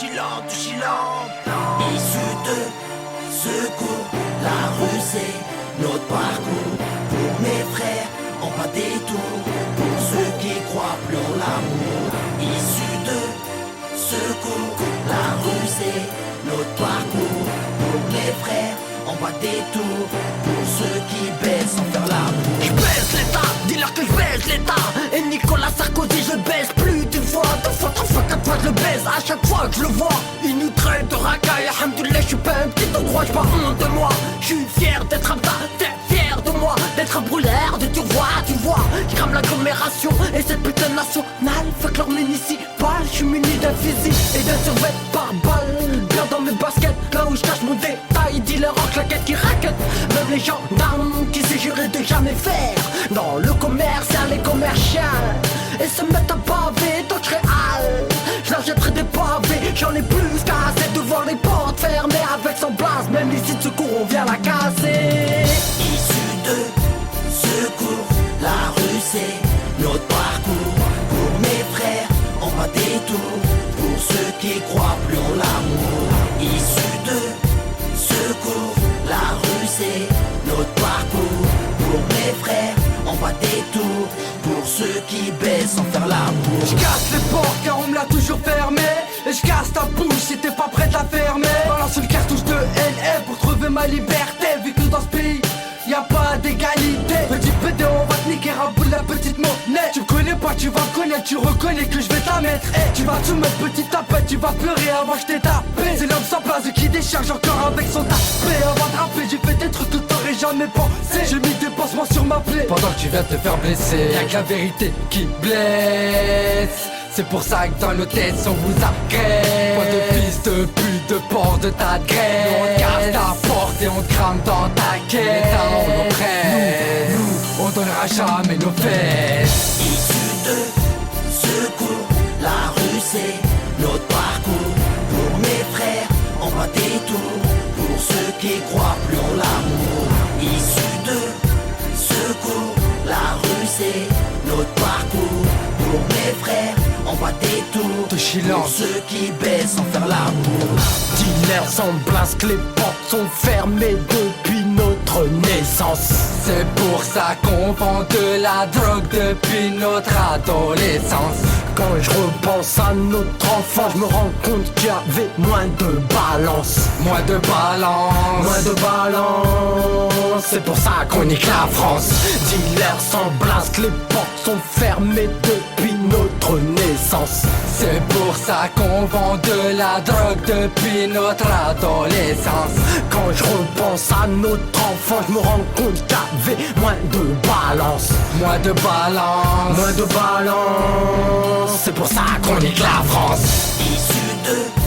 chillant, issu de secours. La rue c'est notre parcours. Pour mes frères, en pas des tours. Pour ceux qui croient plus en l'amour. Issu de secours. La rue c'est notre parcours. Pour mes frères, en pas des tours. Pour ceux qui baissent sans faire l'amour. Je baisse l'état, dis-leur que je baisse l'état. Et Nicolas Sarkozy je baisse plus d'une fois, deux fois, trois fois, quatre fois je le baise. À chaque fois que je le vois, il nous traite de racaille. Alhamdoulilah, je suis pas un petit endroit, j'ai pas honte de moi. Je suis fier d'être un tas, t'es fier de moi. D'être un brûleur de tiroir, tu vois. Je crame l'agglomération et cette putain de nationale. Fait que leur municipal, je suis muni d'un fusil et d'un survêt par balle. Bien dans mes baskets, là où je cache mon détail. Dealer en claquette qui raquette. Même les gendarmes qui s'est juré de jamais faire dans le commercial et commercial. Et se mettent à baver d'autres réals. Je leur jetterai des pavés, j'en ai plus qu'assez devant les portes fermées. Avec son blase, même ici de secours on vient la casser. Issu de secours, la rue c'est notre parcours. Pour mes frères, en pas des tours. Pour ceux qui croient plus en l'amour. Issu de secours, la rue c'est notre parcours. Pour mes frères, en pas des tours. Pour ceux qui baissent sans faire l'amour. Je casse les portes car on me l'a toujours fermé. Et je casse ta bouche si t'es pas prête à fermer. Balance une cartouche de NF pour trouver ma liberté. Vu que dans ce pays y'a pas d'égalité. Petit PD on va te niquer à bout de la petite monnaie. Tu me connais pas, tu vas me connaître, tu reconnais que je vais t'en mettre. Tu vas te mettre petite tapette, tu vas pleurer avant que je t'ai tapé. C'est l'homme sans place qui décharge encore avec son tapé. Avant de rapper j'ai fait des trucs que t'aurais jamais pensé. J'ai mis des pansements sur ma plaie pendant que tu viens te faire blesser. Y'a que la vérité qui blesse. C'est pour ça que dans nos têtes on vous agresse. Pas de fils de pute, de porc de ta graisse. Nous on casse ta porte et on te crame dans ta caisse. Les talons nous prennent, nous on donnera jamais nos fesses. Issu de secours, la rue c'est notre parcours. Pour mes frères, en pas des tours. Pour ceux qui croient plus en l'amour. Issu de secours, la rue c'est notre parcours. Pour mes frères, en pas des tours. De silence. Pour ceux qui baissent sans faire l'amour. Dealer sans blase, que les portes sont fermées depuis notre naissance. C'est pour ça qu'on vend de la drogue depuis notre adolescence. Quand je repense à notre enfant, je me rends compte qu'il y avait moins de balance. Moins de balance. Moins de balance. C'est pour ça qu'on nique la France. Dealer sans blase, que les portes sont fermées depuis notre naissance. C'est pour ça qu'on vend de la drogue depuis notre adolescence. Quand je repense à notre enfant, je me rends compte qu'il y avait moins de balance. Moins de balance. Moins de balance. C'est pour ça qu'on nique la France. Issu de